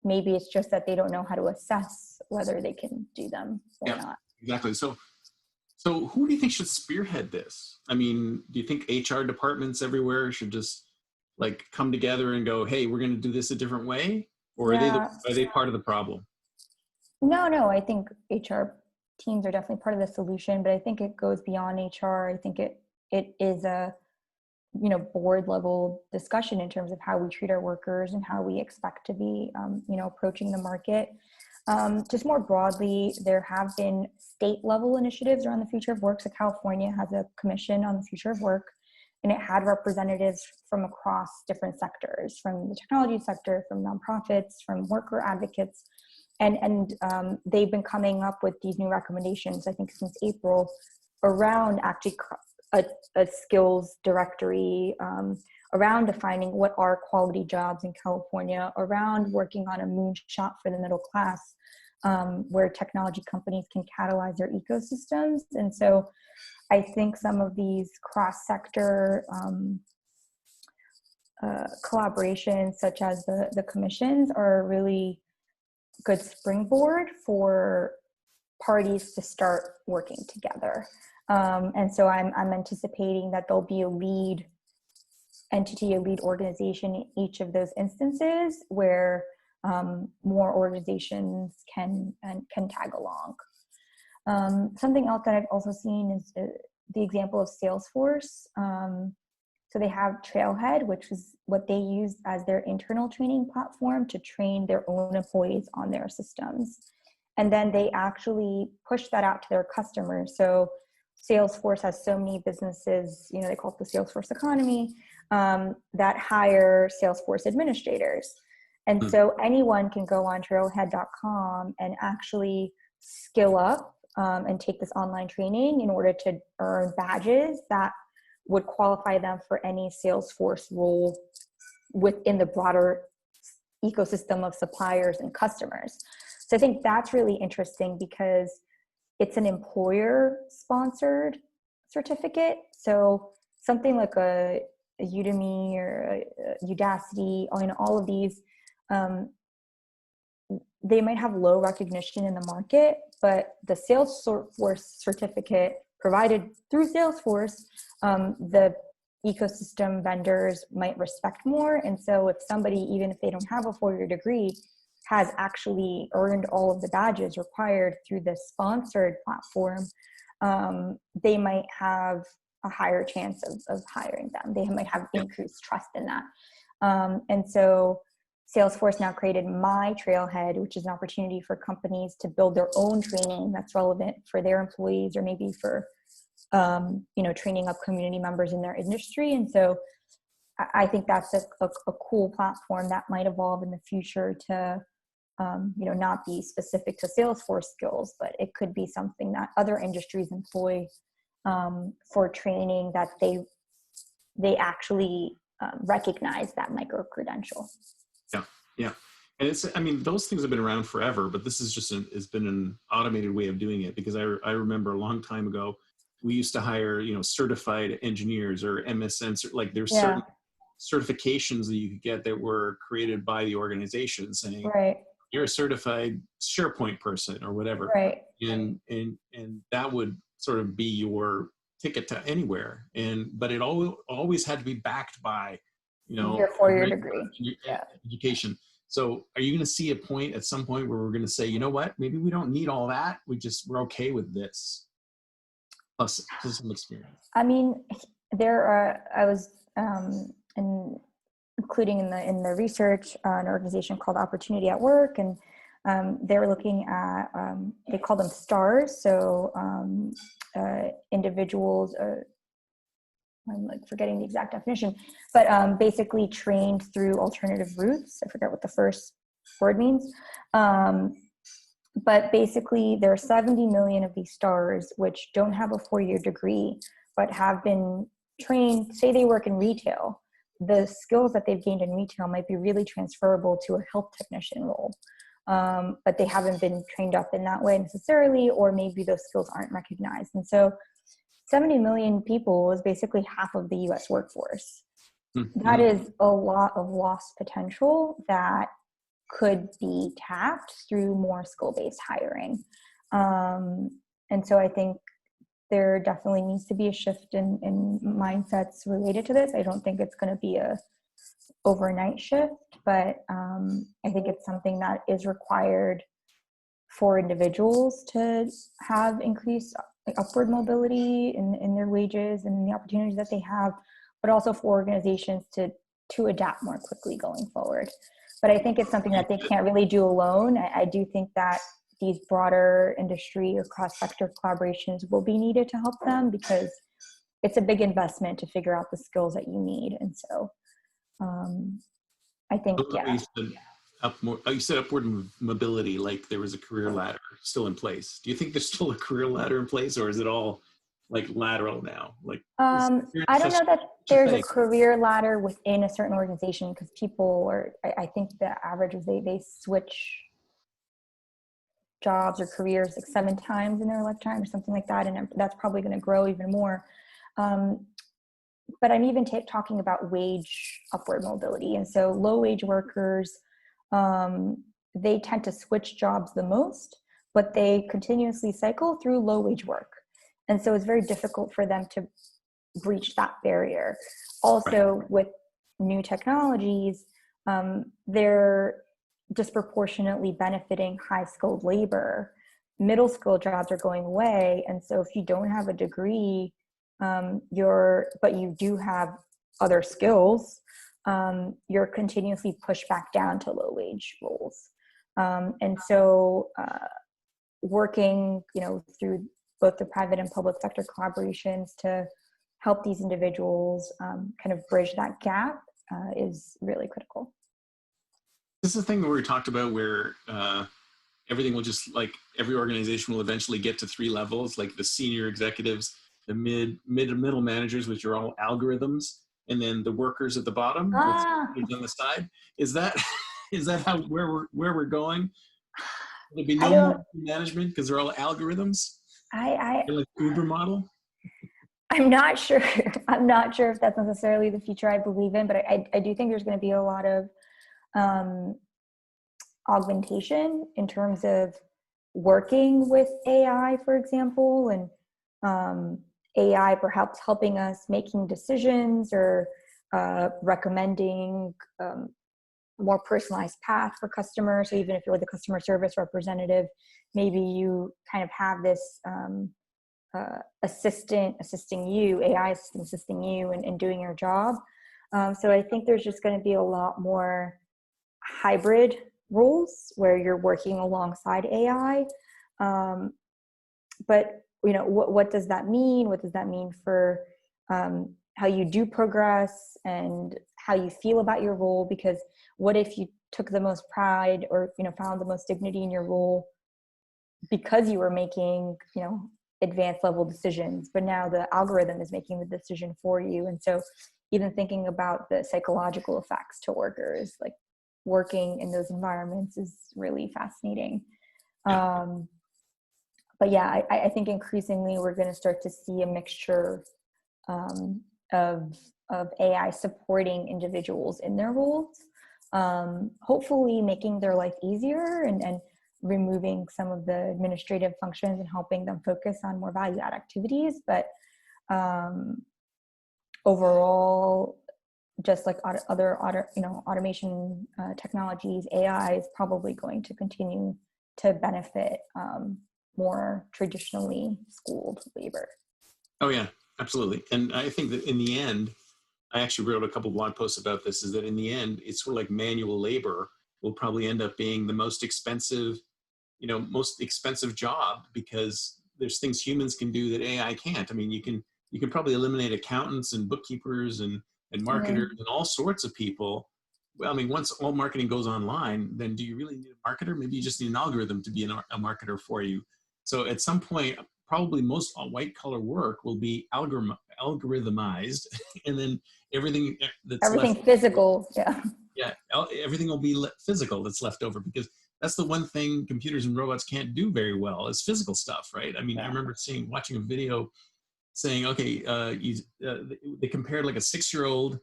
maybe it's just that they don't know how to assess whether they can do them or not. Exactly. So who do you think should spearhead this? I mean, do you think HR departments everywhere should just come together and go, hey, we're going to do this a different way? Or are they part of the problem? No, I think HR teams are definitely part of the solution, but I think it goes beyond HR. I think it is a board level discussion in terms of how we treat our workers and how we expect to be approaching the market. Just more broadly, there have been state level initiatives around the future of work. So California has a commission on the future of work, and it had representatives from across different sectors, from the technology sector, from nonprofits, from worker advocates. And they've been coming up with these new recommendations, I think since April, around actually a skills directory, around defining what are quality jobs in California, around working on a moonshot for the middle class, where technology companies can catalyze their ecosystems. And so I think some of these cross-sector collaborations, such as the commissions, are a really good springboard for parties to start working together. And so I'm anticipating that there'll be a lead entity, a lead organization in each of those instances where more organizations can tag along. Something else that I've also seen is the example of Salesforce. So they have Trailhead, which is what they use as their internal training platform to train their own employees on their systems. And then they actually push that out to their customers. So Salesforce has so many businesses, they call it the Salesforce economy, that hire Salesforce administrators. And so anyone can go on trailhead.com and actually skill up and take this online training in order to earn badges that would qualify them for any Salesforce role within the broader ecosystem of suppliers and customers. So I think that's really interesting because it's an employer-sponsored certificate. So something like a Udemy or a Udacity, all of these, they might have low recognition in the market, but the Salesforce certificate provided through Salesforce, the ecosystem vendors might respect more. And so if somebody, even if they don't have a 4-year degree, has actually earned all of the badges required through the sponsored platform, they might have a higher chance of hiring them. They might have increased trust in that. And so Salesforce now created My Trailhead, which is an opportunity for companies to build their own training that's relevant for their employees, or maybe for training up community members in their industry. And so I think that's a cool platform that might evolve in the future to not be specific to Salesforce skills, but it could be something that other industries employ for training, that they actually recognize that micro credential. Yeah. And those things have been around forever, but this is just has been an automated way of doing it, because I remember a long time ago, we used to hire, certified engineers or MSNs, like there's certain certifications that you could get that were created by the organization saying, right, you're a certified SharePoint person or whatever. Right. And that would sort of be your ticket to anywhere. But it always had to be backed by, your 4-year degree. Education. So are you going to see a point at some point where we're going to say, you know what, maybe we don't need all that. We're okay with this plus some experience. I mean, I was including in the research, an organization called Opportunity at Work, and they were looking at, they call them stars. So individuals, I'm like forgetting the exact definition, but basically trained through alternative routes. I forget what the first word means. But basically there are 70 million of these stars which don't have a 4-year degree, but have been trained, say they work in retail. The skills that they've gained in retail might be really transferable to a health technician role. But they haven't been trained up in that way necessarily, or maybe those skills aren't recognized. And so 70 million people is basically half of the US workforce. Mm-hmm. That is a lot of lost potential that could be tapped through more skill-based hiring. And so I think there definitely needs to be a shift in mindsets related to this. I don't think it's going to be a overnight shift, but I think it's something that is required for individuals to have increased upward mobility in their wages and the opportunities that they have, but also for organizations to adapt more quickly going forward. But I think it's something that they can't really do alone. I do think that these broader industry or cross-sector collaborations will be needed to help them, because it's a big investment to figure out the skills that you need. And so I think, you said upward mobility, like there was a career ladder still in place. Do you think there's still a career ladder in place, or is it all like lateral now? Like I don't know that there's a career ladder within a certain organization, because people I think the average is they switch jobs or careers like 7 times in their lifetime or something like that, and that's probably going to grow even more. But I'm even talking about wage upward mobility. And so low wage workers, they tend to switch jobs the most, but they continuously cycle through low wage work. And so it's very difficult for them to breach that barrier. Also, with new technologies, they're disproportionately benefiting high skilled labor. Middle skilled jobs are going away. And so if you don't have a degree, but you do have other skills, you're continuously pushed back down to low wage roles. And so working, through both the private and public sector collaborations to help these individuals kind of bridge that gap is really critical. This is the thing that we talked about where everything will just, like, every organization will eventually get to 3 levels, like the senior executives, the mid and middle managers, which are all algorithms, and then the workers at the bottom on the side. Is that how where we're going? There'll be no more management because they're all algorithms. Like Uber model. I'm not sure. I'm not sure if that's necessarily the future I believe in, but I do think there's going to be a lot of augmentation in terms of working with AI, for example, and AI perhaps helping us making decisions or recommending more personalized path for customers. So even if you're the customer service representative, maybe you kind of have this assistant assisting you, AI assistant assisting you in doing your job. So I think there's just going to be a lot more hybrid roles where you're working alongside AI. But what does that mean? What does that mean for how you do progress and how you feel about your role? Because what if you took the most pride or found the most dignity in your role because you were making advanced level decisions, but now the algorithm is making the decision for you? And so even thinking about the psychological effects to workers, like working in those environments, is really fascinating. But yeah, I think increasingly we're going to start to see a mixture of AI supporting individuals in their roles, hopefully making their life easier and removing some of the administrative functions and helping them focus on more value-add activities. But overall, just like other automation technologies, AI is probably going to continue to benefit more traditionally schooled labor. Oh yeah, absolutely. And I think that in the end, I actually wrote a couple blog posts about this, is that in the end, it's sort of like manual labor will probably end up being the most expensive job, because there's things humans can do that AI can't. I mean, you can probably eliminate accountants and bookkeepers and marketers and all sorts of people. Well, I mean, once all marketing goes online, then do you really need a marketer? Maybe you just need an algorithm to be a marketer for you. So at some point, probably most white collar work will be algorithmized, and then everything left physical, everything will be physical that's left over, because that's the one thing computers and robots can't do very well, is physical stuff, right? I mean, I remember watching a video saying, okay, they compared like a 6-year-old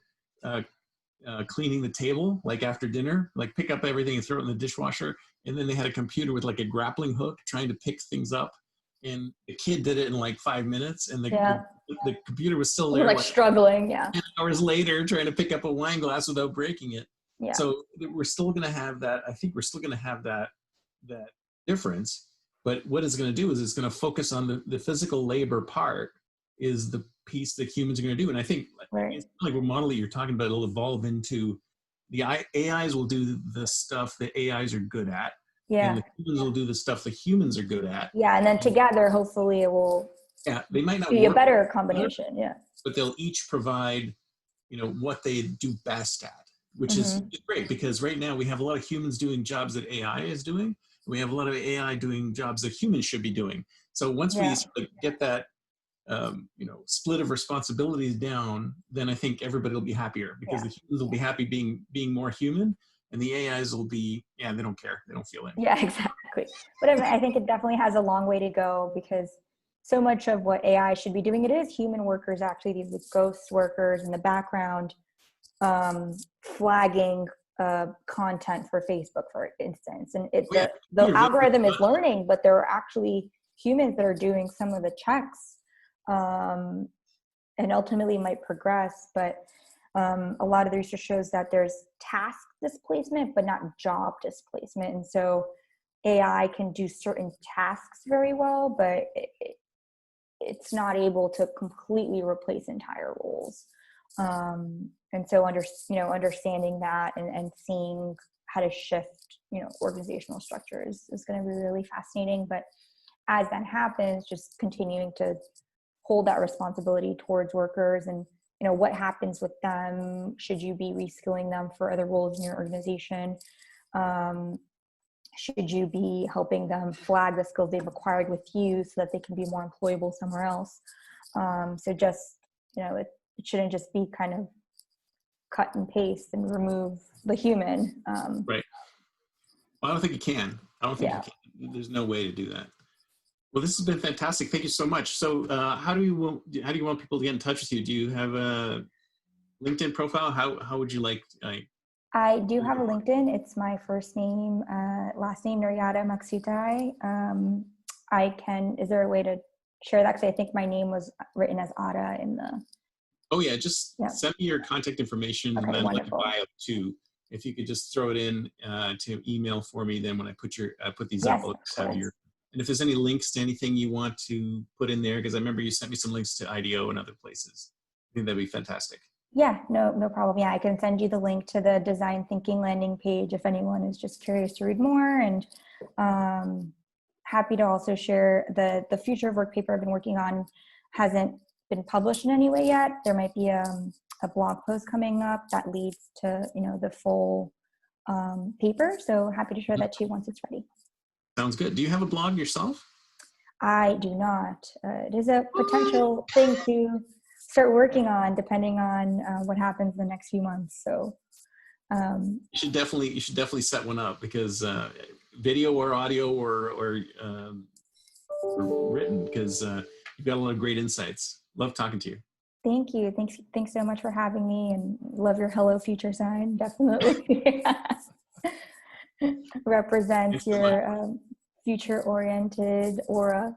cleaning the table, like after dinner, like pick up everything and throw it in the dishwasher. And then they had a computer with like a grappling hook trying to pick things up. And the kid did it in like 5 minutes. And the computer was still there, like struggling, 10 hours later, trying to pick up a wine glass without breaking it. Yeah. So we're still going to have that. I think we're still going to have that difference. But what it's going to do is it's going to focus on the physical labor part, is the piece that humans are going to do. And I think it's like what model that you're talking about, it'll evolve into the AIs will do the stuff that AIs are good at. And the humans will do the stuff the humans are good at. And then together, hopefully it will they might not be a better combination. But they'll each provide, what they do best at, which is great, because right now we have a lot of humans doing jobs that AI is doing. We have a lot of AI doing jobs that humans should be doing. So once we sort of get that, split of responsibilities down, then I think everybody will be happier, because the humans will be happy being more human, and the AIs will be, they don't care. They don't feel anything. Yeah, exactly. But I think it definitely has a long way to go, because so much of what AI should be doing, it is human workers, actually, these ghost workers in the background, flagging content for Facebook, for instance. And the algorithm is learning, but there are actually humans that are doing some of the checks, and ultimately might progress. But a lot of the research shows that there's task displacement, but not job displacement. And so AI can do certain tasks very well, but it's not able to completely replace entire roles. And so understanding that and seeing how to shift, organizational structures is going to be really fascinating. But as that happens, just continuing to hold that responsibility towards workers, and what happens with them. Should you be reskilling them for other roles in your organization? Should you be helping them flag the skills they've acquired with you so that they can be more employable somewhere else? So just, it shouldn't just be kind of cut and paste and remove the human. Right. Well, I don't think you can. I don't think you can. There's no way to do that. Well, this has been fantastic. Thank you so much. So how do you want people to get in touch with you? Do you have a LinkedIn profile? How would you like? I do have a LinkedIn. It's my first name, last name, Nerjada Maksutaj. Is there a way to share that because I think my name was written as Ada in the. Oh yeah, just Yeah. send me your contact information and Okay, then like a wonderful. bio too. If you could just throw it in to email for me, then when I put these Yes, up, I'll of just have course. your. And if there's any links to anything you want to put in there, because I remember you sent me some links to IDEO and other places. I think that'd be fantastic. Yeah, no problem. Yeah, I can send you the link to the design thinking landing page if anyone is just curious to read more, and happy to also share the future of work paper I've been working on hasn't been published in any way yet. There might be a blog post coming up that leads to, the full paper. So happy to share that too once it's ready. Sounds good. Do you have a blog yourself? I do not. It is a potential thing to start working on depending on what happens in the next few months. So you should definitely set one up, because video or audio or written, because you've got a lot of great insights. Love talking to you. Thank you. Thanks so much for having me, and love your Hello Future sign. Definitely represents your future-oriented aura.